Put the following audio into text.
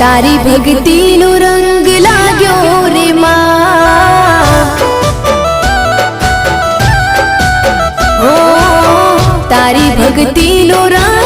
तारी भक्ति नो रंग लाग्यो रे मां। ओ तारी भक्ति नो रंग